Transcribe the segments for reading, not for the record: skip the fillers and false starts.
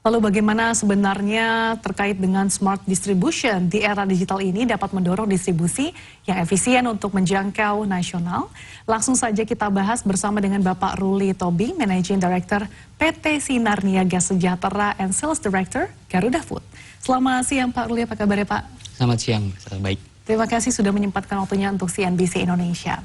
Lalu bagaimana sebenarnya terkait dengan smart distribution di era digital ini dapat mendorong distribusi yang efisien untuk menjangkau nasional? Langsung saja kita bahas bersama dengan Bapak Ruli Tobing, Managing Director PT Sinar Niaga Sejahtera and Sales Director Garuda Food. Selamat siang Pak Ruli, apa kabar ya Pak? Selamat siang, baik. Terima kasih sudah menyempatkan waktunya untuk CNBC Indonesia.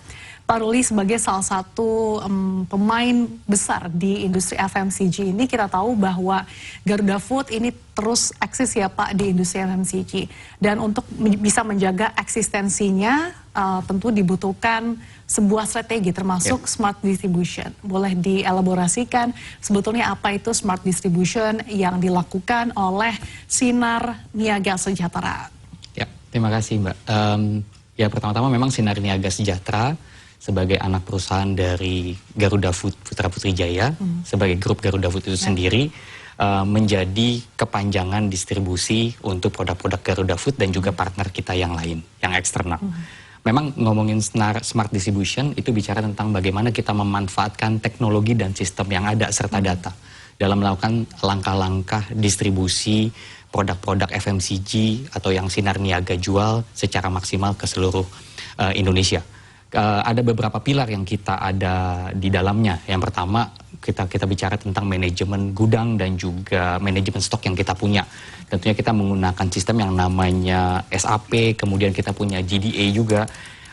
Pak Ruli, sebagai salah satu pemain besar di industri FMCG ini, kita tahu bahwa Garuda Food ini terus eksis ya Pak di industri FMCG. Dan untuk bisa menjaga eksistensinya tentu dibutuhkan sebuah strategi termasuk smart distribution. Boleh dielaborasikan sebetulnya apa itu smart distribution yang dilakukan oleh Sinar Niaga Sejahtera? Ya, terima kasih Mbak. Ya pertama-tama memang Sinar Niaga Sejahtera sebagai anak perusahaan dari Garuda Food Putra Putri Jaya, sebagai grup Garuda Food itu sendiri, menjadi kepanjangan distribusi untuk produk-produk Garuda Food dan juga partner kita yang lain, yang eksternal. Memang ngomongin smart distribution itu bicara tentang bagaimana kita memanfaatkan teknologi dan sistem yang ada serta data dalam melakukan langkah-langkah distribusi produk-produk FMCG atau yang Sinar Niaga jual secara maksimal ke seluruh Indonesia. Ada beberapa pilar yang kita ada di dalamnya. Yang pertama kita bicara tentang manajemen gudang dan juga manajemen stok yang kita punya. Tentunya kita menggunakan sistem yang namanya SAP, kemudian kita punya GDA juga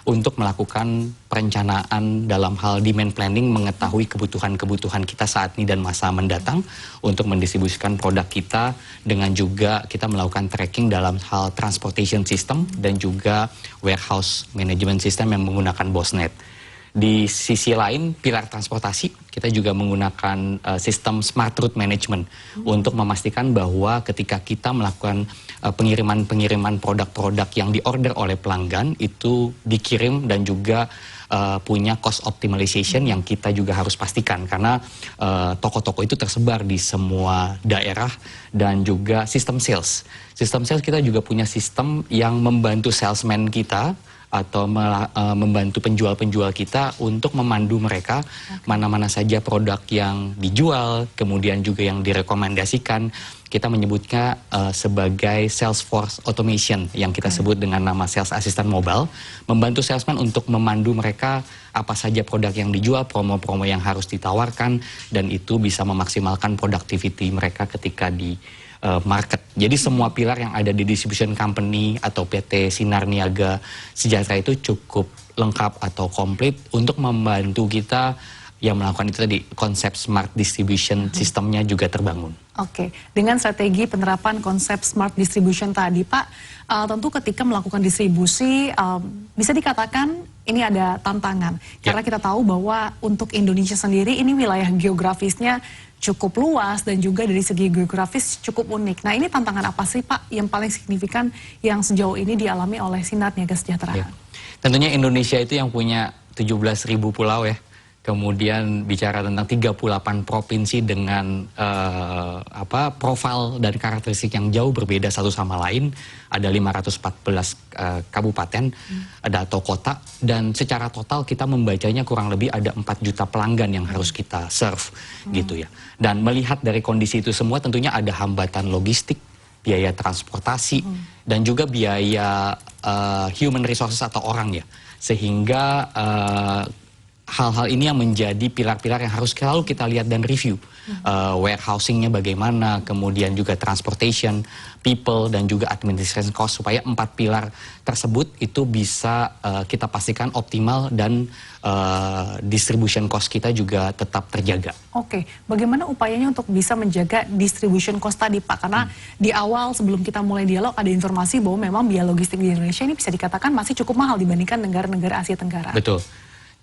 untuk melakukan perencanaan dalam hal demand planning, mengetahui kebutuhan-kebutuhan kita saat ini dan masa mendatang untuk mendistribusikan produk kita, dengan juga kita melakukan tracking dalam hal transportation system dan juga warehouse management system yang menggunakan BOSNet. Di sisi lain, pilar transportasi, kita juga menggunakan sistem smart route management untuk memastikan bahwa ketika kita melakukan pengiriman produk-produk yang diorder oleh pelanggan, itu dikirim dan juga punya cost optimization yang kita juga harus pastikan. Karena toko-toko itu tersebar di semua daerah dan juga sistem sales. Sistem sales kita juga punya sistem yang membantu salesman kita atau membantu penjual-penjual kita untuk memandu mereka mana-mana saja produk yang dijual, kemudian juga yang direkomendasikan. Kita menyebutnya sebagai Salesforce Automation yang kita sebut dengan nama Sales Assistant Mobile, membantu salesman untuk memandu mereka apa saja produk yang dijual, promo-promo yang harus ditawarkan, dan itu bisa memaksimalkan productivity mereka ketika di market. Jadi semua pilar yang ada di distribution company atau PT Sinar Niaga Sejahtera itu cukup lengkap atau komplit untuk membantu kita yang melakukan itu tadi, konsep smart distribution sistemnya juga terbangun. Oke, dengan strategi penerapan konsep smart distribution tadi Pak, tentu ketika melakukan distribusi bisa dikatakan ini ada tantangan. Karena kita tahu bahwa untuk Indonesia sendiri ini wilayah geografisnya cukup luas dan juga dari segi geografis cukup unik. Nah, ini tantangan apa sih Pak yang paling signifikan yang sejauh ini dialami oleh Sinar Niaga Sejahtera? Ya. Tentunya Indonesia itu yang punya 17.000 pulau ya. Kemudian bicara tentang 38 provinsi dengan profil dan karakteristik yang jauh berbeda satu sama lain. Ada 514 kabupaten atau kota, dan secara total kita membacanya kurang lebih ada 4 juta pelanggan yang harus kita serve gitu ya. Dan melihat dari kondisi itu semua tentunya ada hambatan logistik, biaya transportasi, dan juga biaya human resources atau orang ya. Sehingga hal-hal ini yang menjadi pilar-pilar yang harus selalu kita lihat dan review. Warehousingnya bagaimana, kemudian juga transportation, people, dan juga administration cost, supaya 4 pilar tersebut itu bisa kita pastikan optimal dan distribution cost kita juga tetap terjaga. Oke, bagaimana upayanya untuk bisa menjaga distribution cost tadi Pak? Karena di awal sebelum kita mulai dialog ada informasi bahwa memang biaya logistik di Indonesia ini bisa dikatakan masih cukup mahal dibandingkan negara-negara Asia Tenggara. Betul.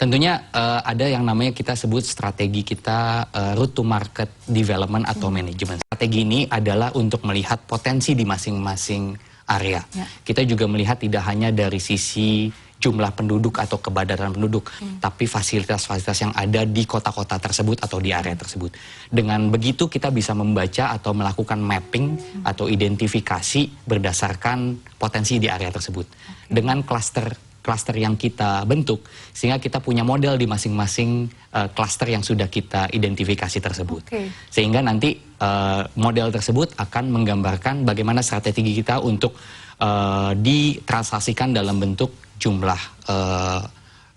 Tentunya ada yang namanya kita sebut strategi kita route to market development atau manajemen. Strategi ini adalah untuk melihat potensi di masing-masing area. Kita juga melihat tidak hanya dari sisi jumlah penduduk atau kepadatan penduduk, tapi fasilitas-fasilitas yang ada di kota-kota tersebut atau di area tersebut. Dengan begitu kita bisa membaca atau melakukan mapping atau identifikasi berdasarkan potensi di area tersebut. Dengan cluster klaster yang kita bentuk, sehingga kita punya model di masing-masing klaster yang sudah kita identifikasi tersebut. Sehingga nanti model tersebut akan menggambarkan bagaimana strategi kita untuk ditransaksikan dalam bentuk jumlah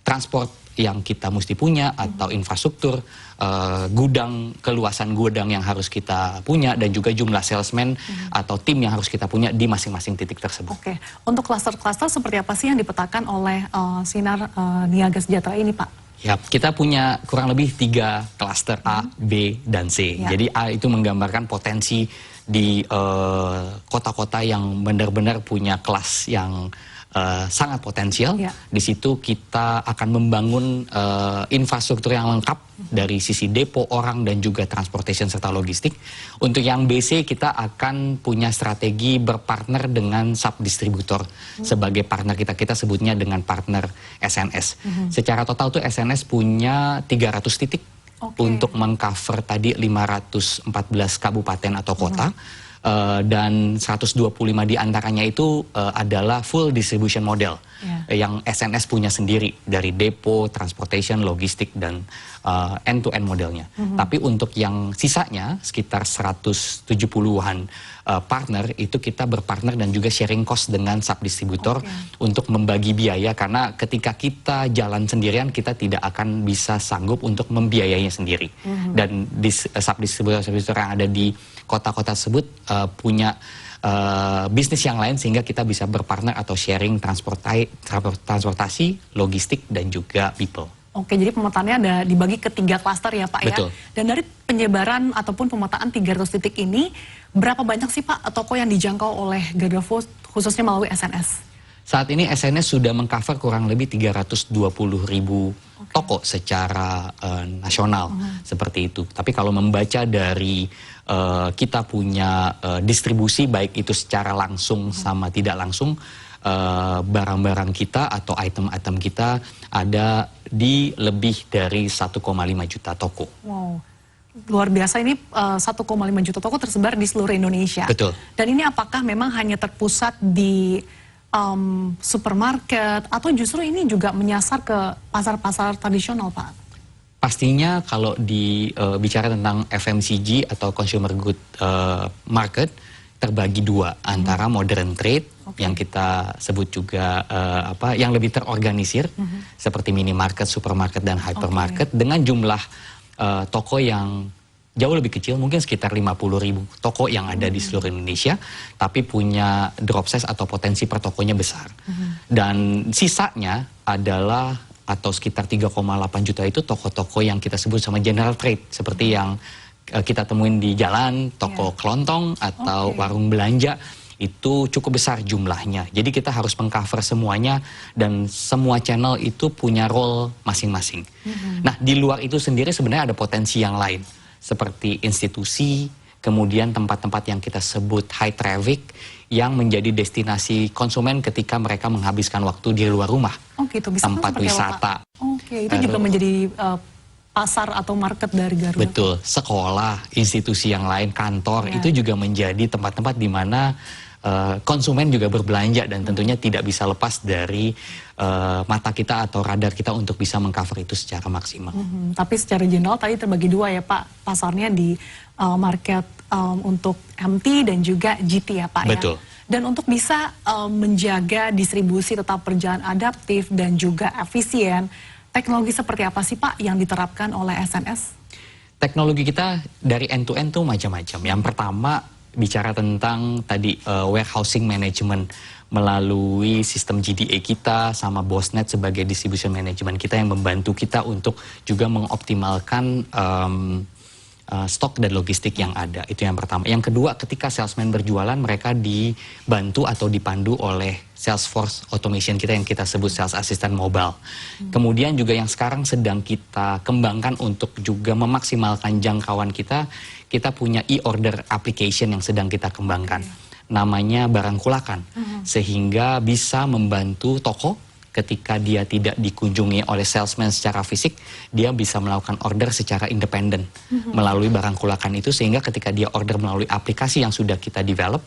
transport yang kita mesti punya, atau infrastruktur, gudang, keluasan gudang yang harus kita punya, dan juga jumlah salesman atau tim yang harus kita punya di masing-masing titik tersebut. Oke, untuk klaster-klaster seperti apa sih yang dipetakan oleh Sinar Niaga Sejahtera ini, Pak? Ya, kita punya kurang lebih 3 klaster A, B, dan C. Jadi A itu menggambarkan potensi di kota-kota yang benar-benar punya kelas yang sangat potensial. Di situ kita akan membangun infrastruktur yang lengkap dari sisi depo, orang, dan juga transportation serta logistik. Untuk yang BC kita akan punya strategi berpartner dengan subdistributor sebagai partner kita sebutnya dengan partner SNS. Secara total tuh SNS punya 300 titik untuk mengcover tadi 514 kabupaten atau kota. Dan 125 diantaranya itu adalah full distribution model yang SNS punya sendiri dari depo, transportation, logistik, dan end-to-end modelnya. Tapi untuk yang sisanya sekitar 170-an partner itu kita berpartner dan juga sharing cost dengan subdistributor untuk membagi biaya, karena ketika kita jalan sendirian kita tidak akan bisa sanggup untuk membiayainya sendiri. Dan subdistributor yang ada di kota-kota tersebut punya bisnis yang lain, sehingga kita bisa berpartner atau sharing transportasi, logistik, dan juga people. Oke, jadi pemetaannya ada dibagi ke 3 klaster ya, Pak. Betul. Ya. Dan dari penyebaran ataupun pemetaan 300 titik ini, berapa banyak sih Pak toko yang dijangkau oleh Garuda Food khususnya melalui SNS? Saat ini SNS sudah mengcover kurang lebih 320.000 toko secara nasional seperti itu. Tapi kalau membaca dari kita punya distribusi baik itu secara langsung sama tidak langsung, barang-barang kita atau item-item kita ada di lebih dari 1,5 juta toko. Wow, luar biasa, ini 1,5 juta toko tersebar di seluruh Indonesia. Betul. Dan ini apakah memang hanya terpusat di supermarket atau justru ini juga menyasar ke pasar-pasar tradisional, Pak? Pastinya kalau bicara tentang FMCG atau consumer good market, terbagi 2 antara modern trade yang kita sebut juga yang lebih terorganisir seperti minimarket, supermarket, dan hypermarket dengan jumlah toko yang jauh lebih kecil, mungkin sekitar 50.000 toko yang ada di seluruh Indonesia, tapi punya drop size atau potensi per tokonya besar. Dan sisanya adalah atau sekitar 3,8 juta itu toko-toko yang kita sebut sama general trade, seperti yang kita temuin di jalan, toko kelontong atau warung belanja, itu cukup besar jumlahnya. Jadi kita harus mengcover semuanya, dan semua channel itu punya role masing-masing. Nah, di luar itu sendiri sebenarnya ada potensi yang lain, seperti institusi, kemudian tempat-tempat yang kita sebut high traffic, yang menjadi destinasi konsumen ketika mereka menghabiskan waktu di luar rumah. Oh gitu, bisa tempat wisata. Oke, itu juga menjadi pasar atau market dari Garuda. Betul, sekolah, institusi yang lain, kantor, itu juga menjadi tempat-tempat di mana konsumen juga berbelanja, dan tentunya tidak bisa lepas dari mata kita atau radar kita untuk bisa mengcover itu secara maksimal. Tapi secara general tadi terbagi 2 ya Pak, pasarnya di market untuk MT dan juga GT ya Pak. Betul. Ya? Dan untuk bisa menjaga distribusi tetap berjalan adaptif dan juga efisien, teknologi seperti apa sih Pak yang diterapkan oleh SNS? Teknologi kita dari end to end tuh macam-macam. Yang pertama bicara tentang tadi warehousing management melalui sistem GDA kita sama BOSNet sebagai distribution management kita yang membantu kita untuk juga mengoptimalkan stok dan logistik yang ada. Itu yang pertama. Yang kedua, ketika salesman berjualan, mereka dibantu atau dipandu oleh Salesforce automation kita yang kita sebut sales assistant mobile. Kemudian juga yang sekarang sedang kita kembangkan untuk juga memaksimalkan jangkauan kita, kita punya e-order application yang sedang kita kembangkan. Namanya Barang Kulakan. Sehingga bisa membantu toko ketika dia tidak dikunjungi oleh salesman secara fisik, dia bisa melakukan order secara independen melalui Barang Kulakan itu, sehingga ketika dia order melalui aplikasi yang sudah kita develop,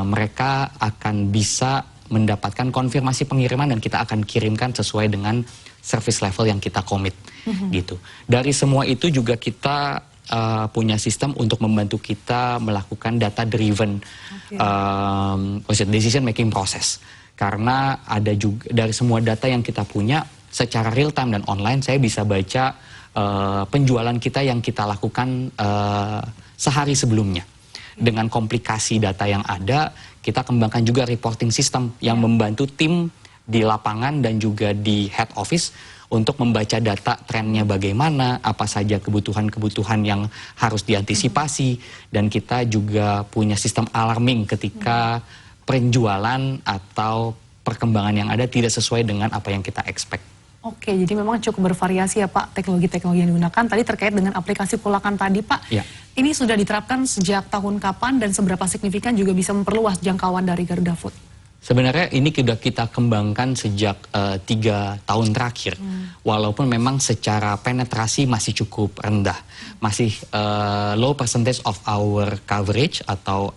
mereka akan bisa mendapatkan konfirmasi pengiriman dan kita akan kirimkan sesuai dengan service level yang kita komit gitu. Dari semua itu juga kita punya sistem untuk membantu kita melakukan data driven decision making process. Karena ada juga dari semua data yang kita punya secara real time dan online, saya bisa baca penjualan kita yang kita lakukan sehari sebelumnya. Dengan komplikasi data yang ada, kita kembangkan juga reporting system yang membantu tim di lapangan dan juga di head office untuk membaca data trennya bagaimana, apa saja kebutuhan-kebutuhan yang harus diantisipasi, dan kita juga punya sistem alarming ketika penjualan atau perkembangan yang ada tidak sesuai dengan apa yang kita expect. Oke, jadi memang cukup bervariasi ya Pak teknologi-teknologi yang digunakan. Tadi terkait dengan aplikasi Kulakan tadi Pak, Ya. ini sudah diterapkan sejak tahun kapan dan seberapa signifikan juga bisa memperluas jangkauan dari Garuda Food? Sebenarnya ini sudah kita kembangkan sejak 3 tahun terakhir, walaupun memang secara penetrasi masih cukup rendah, masih low percentage of our coverage atau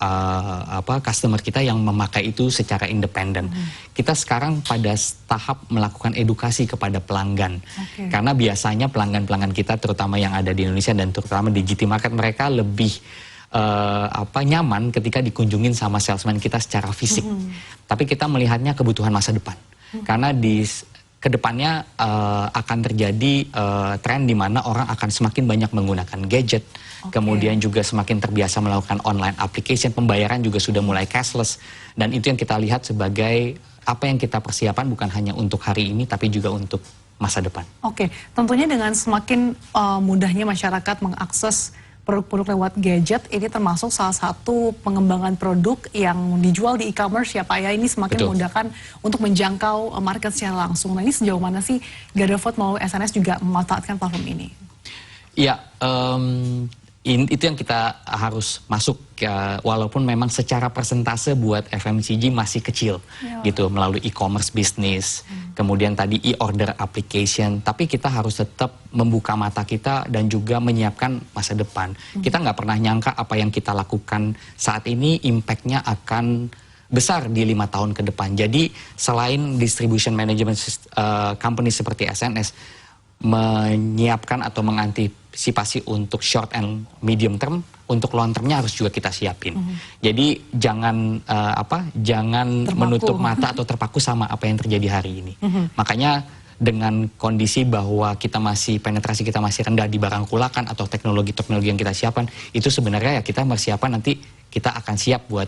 customer kita yang memakai itu secara independen. Kita sekarang pada tahap melakukan edukasi kepada pelanggan, karena biasanya pelanggan-pelanggan kita, terutama yang ada di Indonesia dan terutama di GT Market, mereka lebih nyaman ketika dikunjungin sama salesman kita secara fisik. Tapi kita melihatnya kebutuhan masa depan. Karena di kedepannya akan terjadi tren di mana orang akan semakin banyak menggunakan gadget, kemudian juga semakin terbiasa melakukan online application, pembayaran juga sudah mulai cashless, dan itu yang kita lihat sebagai apa yang kita persiapan bukan hanya untuk hari ini tapi juga untuk masa depan. Oke, tentunya dengan semakin mudahnya masyarakat mengakses produk-produk lewat gadget, ini termasuk salah satu pengembangan produk yang dijual di e-commerce ya Pak ya, ini semakin memudahkan untuk menjangkau market secara langsung. Nah ini sejauh mana sih Garuda Food melalui SNS juga memanfaatkan platform ini? Ya, itu yang kita harus masuk, walaupun memang secara persentase buat FMCG masih kecil gitu, melalui e-commerce bisnis, kemudian tadi e-order application, tapi kita harus tetap membuka mata kita dan juga menyiapkan masa depan. Kita nggak pernah nyangka apa yang kita lakukan saat ini impact-nya akan besar di 5 tahun ke depan. Jadi selain distribution management company seperti SNS menyiapkan atau mengantisipasi untuk short and medium term, untuk long termnya harus juga kita siapin. Jadi jangan jangan menutup mata atau terpaku sama apa yang terjadi hari ini. Makanya dengan kondisi bahwa kita masih penetrasi kita masih rendah di barang kulakan atau teknologi-teknologi yang kita siapkan, itu sebenarnya ya kita persiapan nanti kita akan siap buat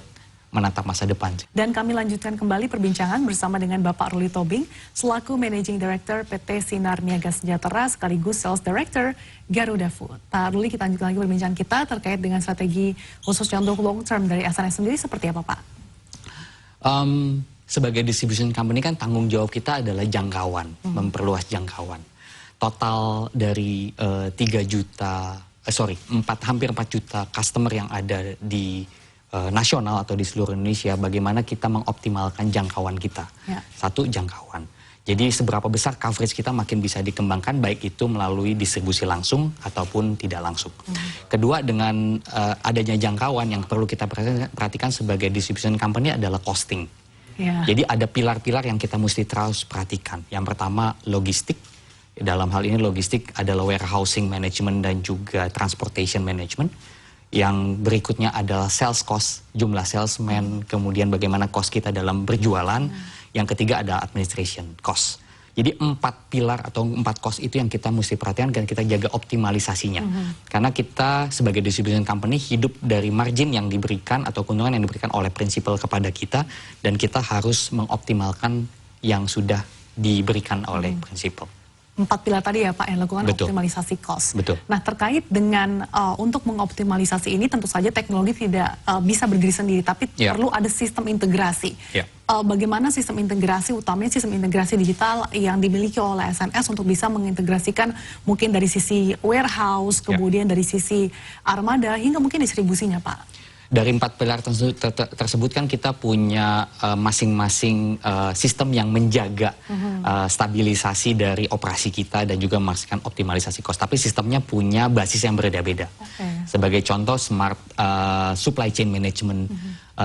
menatap masa depan. Dan kami lanjutkan kembali perbincangan bersama dengan Bapak Ruli Tobing selaku Managing Director PT Sinar Niaga Sejahtera sekaligus Sales Director Garuda Food. Pak Ruli, kita lanjutkan lagi perbincangan kita terkait dengan strategi khususnya untuk long term dari SNS sendiri seperti apa Pak? Sebagai distribution company kan tanggung jawab kita adalah jangkauan, memperluas jangkauan. Total dari hampir 4 juta customer yang ada di nasional atau di seluruh Indonesia, bagaimana kita mengoptimalkan jangkauan kita. Satu, jangkauan. Jadi seberapa besar coverage kita makin bisa dikembangkan, baik itu melalui distribusi langsung ataupun tidak langsung. Kedua, dengan adanya jangkauan yang perlu kita perhatikan sebagai distribution company adalah costing. Jadi ada pilar-pilar yang kita mesti terus perhatikan. Yang pertama, logistik. Dalam hal ini logistik adalah warehousing management dan juga transportation management. Yang berikutnya adalah sales cost, jumlah salesman, kemudian bagaimana cost kita dalam berjualan. Yang ketiga adalah administration cost. Jadi 4 pilar atau 4 cost itu yang kita mesti perhatikan dan kita jaga optimalisasinya. Karena kita sebagai distribution company hidup dari margin yang diberikan atau keuntungan yang diberikan oleh prinsipal kepada kita, dan kita harus mengoptimalkan yang sudah diberikan oleh prinsipal. 4 pilar tadi ya Pak yang lakukan optimalisasi cost. Nah terkait dengan untuk mengoptimalisasi ini tentu saja teknologi tidak bisa berdiri sendiri, tapi perlu ada sistem integrasi. Bagaimana sistem integrasi, utamanya sistem integrasi digital yang dimiliki oleh SNS untuk bisa mengintegrasikan mungkin dari sisi warehouse, kemudian dari sisi armada hingga mungkin distribusinya Pak? Dari 4 pilar tersebut kan kita punya masing-masing sistem yang menjaga stabilisasi dari operasi kita dan juga memastikan optimalisasi cost. Tapi sistemnya punya basis yang berbeda-beda. Sebagai contoh smart supply chain management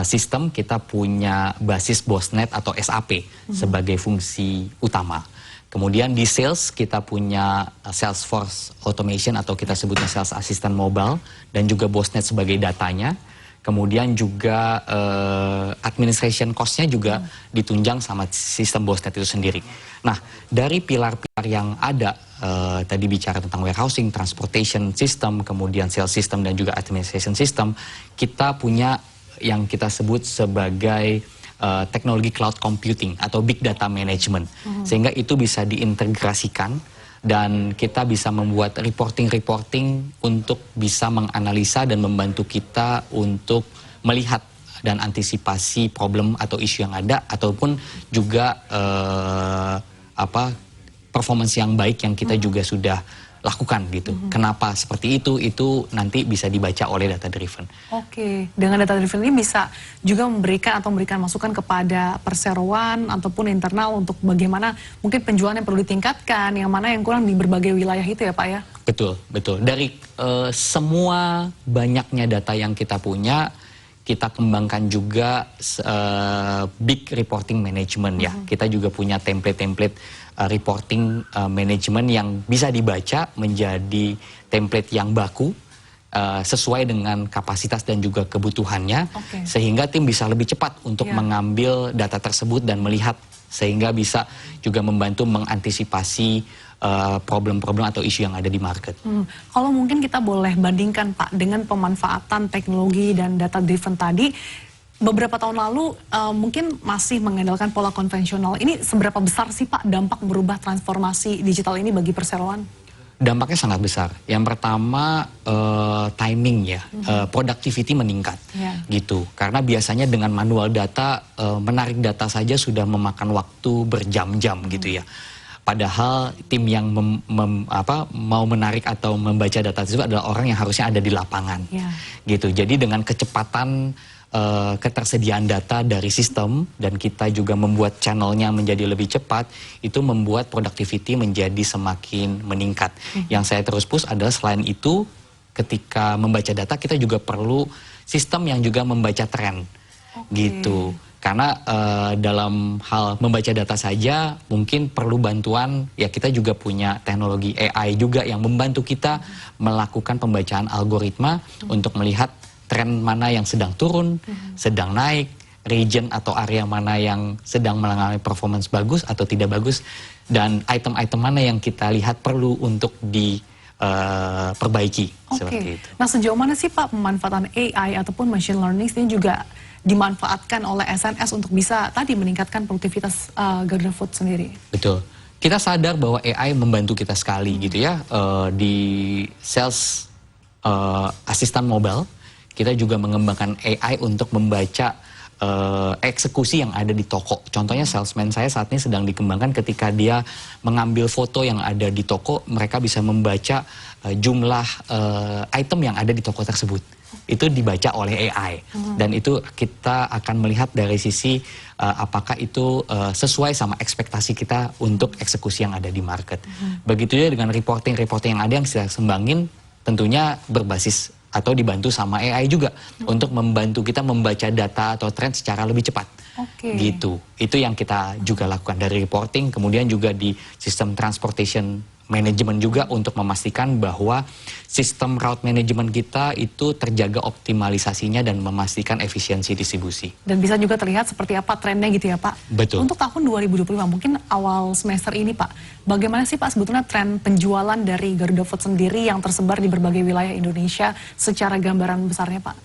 system, kita punya basis BOSNet atau SAP sebagai fungsi utama. Kemudian di sales kita punya Salesforce Automation atau kita sebutnya Sales Assistant Mobile dan juga BOSNet sebagai datanya. Kemudian juga administration cost-nya juga ditunjang sama sistem BOSNet itu sendiri. Nah, dari pilar-pilar yang ada, tadi bicara tentang warehousing, transportation system, kemudian sales system dan juga administration system, kita punya yang kita sebut sebagai teknologi cloud computing atau big data management. Sehingga itu bisa diintegrasikan dan kita bisa membuat reporting untuk bisa menganalisa dan membantu kita untuk melihat dan antisipasi problem atau isu yang ada ataupun juga performance yang baik yang kita juga sudah lakukan gitu. Kenapa seperti itu? Itu nanti bisa dibaca oleh data driven. Oke, dengan data driven ini bisa juga memberikan masukan kepada perseroan ataupun internal untuk bagaimana mungkin penjualan yang perlu ditingkatkan, yang mana yang kurang di berbagai wilayah itu ya Pak ya? Betul, betul. Dari semua banyaknya data yang kita punya, kita kembangkan juga big reporting management ya. Kita juga punya template-template reporting management yang bisa dibaca menjadi template yang baku sesuai dengan kapasitas dan juga kebutuhannya, sehingga tim bisa lebih cepat untuk mengambil data tersebut dan melihat, sehingga bisa juga membantu mengantisipasi problem-problem atau isu yang ada di market. Kalau mungkin kita boleh bandingkan Pak dengan pemanfaatan teknologi dan data driven tadi, beberapa tahun lalu mungkin masih mengandalkan pola konvensional. Ini seberapa besar sih Pak dampak merubah transformasi digital ini bagi perseroan? Dampaknya sangat besar. Yang pertama timing ya, productivity meningkat gitu. Karena biasanya dengan manual data, menarik data saja sudah memakan waktu berjam-jam gitu ya. Padahal tim yang mau menarik atau membaca data tersebut adalah orang yang harusnya ada di lapangan, gitu. Jadi dengan kecepatan ketersediaan data dari sistem dan kita juga membuat channelnya menjadi lebih cepat, itu membuat productivity menjadi semakin meningkat. Yang saya terus push adalah selain itu, ketika membaca data kita juga perlu sistem yang juga membaca tren, gitu. Karena dalam hal membaca data saja mungkin perlu bantuan, ya kita juga punya teknologi AI juga yang membantu kita melakukan pembacaan algoritma untuk melihat tren mana yang sedang turun, sedang naik, region atau area mana yang sedang mengalami performance bagus atau tidak bagus, dan item-item mana yang kita lihat perlu untuk diperbaiki. Seperti itu. Nah, sejauh mana sih Pak pemanfaatan AI ataupun machine learning ini juga dimanfaatkan oleh SNS untuk bisa tadi meningkatkan produktivitas Garuda Food sendiri? Betul. Kita sadar bahwa AI membantu kita sekali gitu ya. Di sales assistant mobile, kita juga mengembangkan AI untuk membaca eksekusi yang ada di toko. Contohnya salesman saya saat ini sedang dikembangkan, ketika dia mengambil foto yang ada di toko, mereka bisa membaca jumlah item yang ada di toko tersebut. Itu dibaca oleh AI. Dan itu kita akan melihat dari sisi apakah itu sesuai sama ekspektasi kita untuk eksekusi yang ada di market. Begitu juga dengan reporting yang ada yang kita sembangin, tentunya berbasis atau dibantu sama AI juga untuk membantu kita membaca data atau tren secara lebih cepat. Gitu. Itu yang kita juga lakukan dari reporting, kemudian juga di sistem transportation management juga untuk memastikan bahwa sistem route management kita itu terjaga optimalisasinya dan memastikan efisiensi distribusi. Dan bisa juga terlihat seperti apa trennya gitu ya Pak? Betul. Untuk tahun 2025, mungkin awal semester ini Pak, bagaimana sih Pak sebetulnya tren penjualan dari Garuda Food sendiri yang tersebar di berbagai wilayah Indonesia secara gambaran besarnya Pak?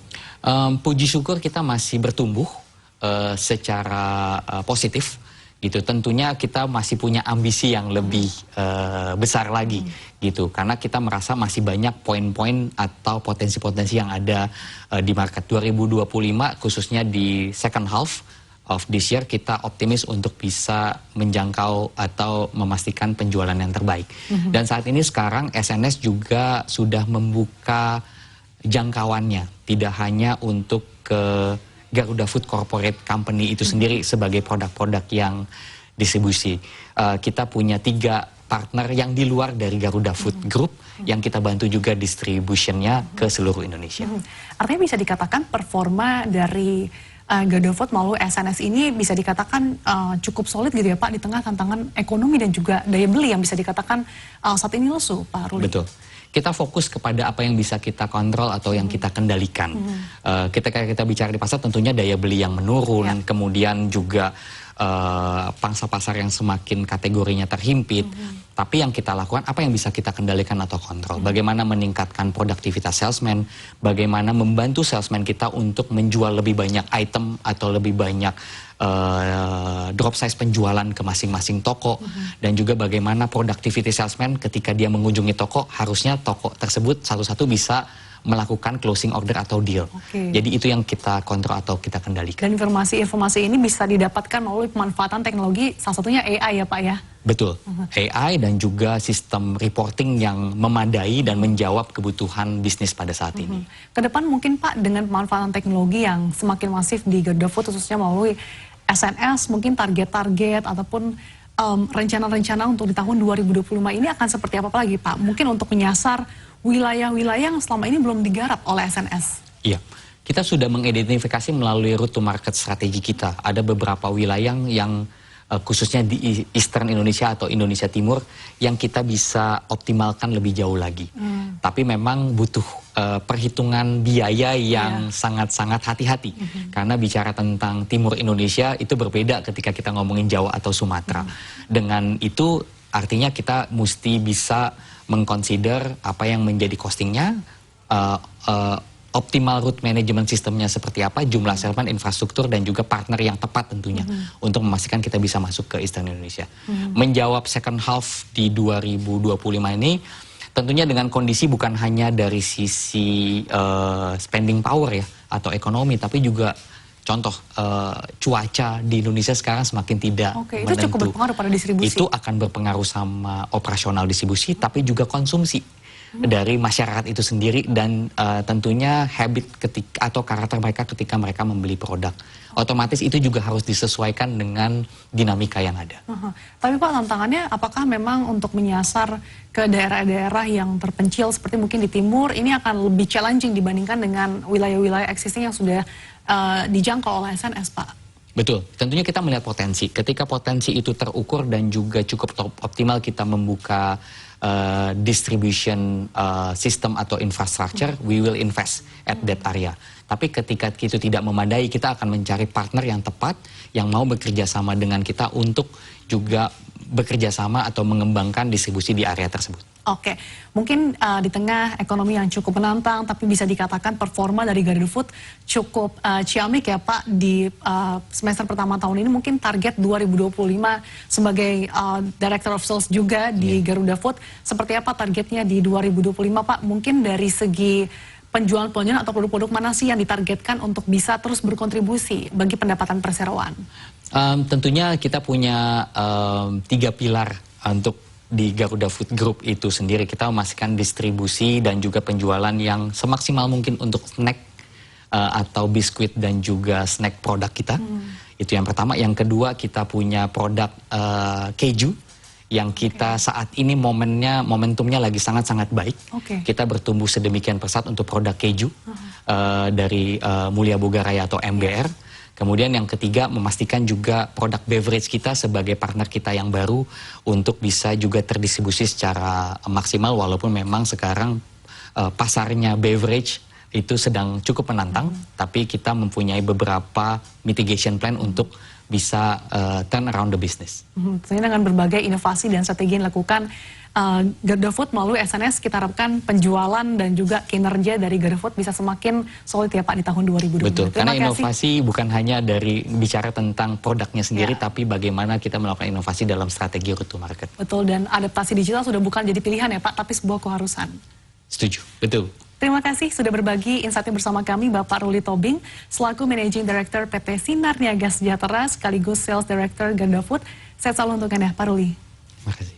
Puji syukur kita masih bertumbuh secara positif. Gitu. Tentunya kita masih punya ambisi yang lebih besar lagi gitu, karena kita merasa masih banyak poin-poin atau potensi-potensi yang ada di market. 2025 khususnya di second half of this year kita optimis untuk bisa menjangkau atau memastikan penjualan yang terbaik. Dan saat ini sekarang SNS juga sudah membuka jangkauannya, tidak hanya untuk ke Garuda Food Corporate Company itu sendiri sebagai produk-produk yang distribusi. Kita punya 3 partner yang di luar dari Garuda Food Group yang kita bantu juga distributionnya ke seluruh Indonesia. Artinya bisa dikatakan performa dari Garuda Food melalui SNS ini bisa dikatakan cukup solid gitu ya Pak, di tengah tantangan ekonomi dan juga daya beli yang bisa dikatakan saat ini lesu, Pak Ruli. Betul. Kita fokus kepada apa yang bisa kita kontrol atau yang kita kendalikan. Ketika kita bicara di pasar, tentunya daya beli yang menurun, kemudian juga pangsa pasar yang semakin kategorinya terhimpit. Tapi yang kita lakukan, apa yang bisa kita kendalikan atau kontrol? Bagaimana meningkatkan produktivitas salesman, bagaimana membantu salesman kita untuk menjual lebih banyak item atau lebih banyak drop size penjualan ke masing-masing toko, dan juga bagaimana productivity salesman ketika dia mengunjungi toko, harusnya toko tersebut satu-satu bisa melakukan closing order atau deal. Jadi itu yang kita kontrol atau kita kendalikan. Dan informasi-informasi ini bisa didapatkan melalui pemanfaatan teknologi, salah satunya AI ya Pak ya? Betul, AI dan juga sistem reporting yang memadai dan menjawab kebutuhan bisnis pada saat ini. Kedepan mungkin Pak, dengan pemanfaatan teknologi yang semakin masif di Garuda Food, khususnya melalui SNS, mungkin target-target ataupun rencana-rencana untuk di tahun 2025 ini akan seperti apa lagi Pak? Mungkin untuk menyasar wilayah-wilayah yang selama ini belum digarap oleh SNS. Iya, kita sudah mengidentifikasi melalui route to market strategi kita. Ada beberapa wilayah yang khususnya di Eastern Indonesia atau Indonesia Timur yang kita bisa optimalkan lebih jauh lagi. Tapi memang butuh perhitungan biaya yang sangat-sangat hati-hati. Karena bicara tentang Timur Indonesia itu berbeda ketika kita ngomongin Jawa atau Sumatera. Dengan itu artinya kita mesti bisa mengconsider apa yang menjadi costingnya, optimal route management sistemnya seperti apa, jumlah salesman, infrastruktur, dan juga partner yang tepat tentunya untuk memastikan kita bisa masuk ke Eastern Indonesia. Menjawab second half di 2025 ini, tentunya dengan kondisi bukan hanya dari sisi spending power ya, atau ekonomi, tapi juga contoh cuaca di Indonesia sekarang semakin tidak menentu. Itu cukup berpengaruh pada distribusi. Itu akan berpengaruh sama operasional distribusi, tapi juga konsumsi dari masyarakat itu sendiri, dan tentunya habit ketika atau karakter mereka ketika mereka membeli produk. Otomatis itu juga harus disesuaikan dengan dinamika yang ada. Tapi Pak, tantangannya apakah memang untuk menyasar ke daerah-daerah yang terpencil seperti mungkin di timur ini akan lebih challenging dibandingkan dengan wilayah-wilayah existing yang sudah dijangkau oleh SNS, Pak? Betul, tentunya kita melihat potensi. Ketika potensi itu terukur dan juga cukup optimal, kita membuka distribution system atau infrastructure, we will invest at that area. Tapi ketika itu tidak memadai, kita akan mencari partner yang tepat, yang mau bekerja sama dengan kita untuk juga bekerja sama atau mengembangkan distribusi di area tersebut. Oke, mungkin di tengah ekonomi yang cukup menantang, tapi bisa dikatakan performa dari Garuda Food cukup ciamik ya Pak di semester pertama tahun ini. Mungkin target 2025 sebagai Director of Sales juga di Garuda Food, seperti apa targetnya di 2025 Pak? Mungkin dari segi penjualan-penjualan atau produk-produk mana sih yang ditargetkan untuk bisa terus berkontribusi bagi pendapatan perseroan? Tentunya kita punya 3 pilar untuk di Garuda Food Group itu sendiri. Kita memastikan distribusi dan juga penjualan yang semaksimal mungkin untuk snack atau biskuit dan juga snack produk kita. Itu yang pertama. Yang kedua, kita punya produk keju yang kita saat ini momentumnya lagi sangat-sangat baik. Kita bertumbuh sedemikian pesat untuk produk keju dari Mulia Boga Raya atau MBR. Kemudian yang ketiga, memastikan juga produk beverage kita sebagai partner kita yang baru untuk bisa juga terdistribusi secara maksimal, walaupun memang sekarang pasarnya beverage itu sedang cukup menantang, tapi kita mempunyai beberapa mitigation plan untuk bisa turn around the business. Tentunya dengan berbagai inovasi dan strategi yang dilakukan Garuda Food melalui SNS, kita harapkan penjualan dan juga kinerja dari Garuda Food bisa semakin solid ya Pak di tahun 2020. Betul, karena inovasi bukan hanya dari bicara tentang produknya sendiri, tapi bagaimana kita melakukan inovasi dalam strategi route to market. Betul, dan adaptasi digital sudah bukan jadi pilihan ya Pak, tapi sebuah keharusan. Setuju, betul. Terima kasih sudah berbagi insight bersama kami Bapak Ruli Tobing, selaku Managing Director PT Sinar Niaga Sejahtera sekaligus Sales Director Garuda Food. Sehat selalu untuk Anda, Pak Ruli. Terima kasih.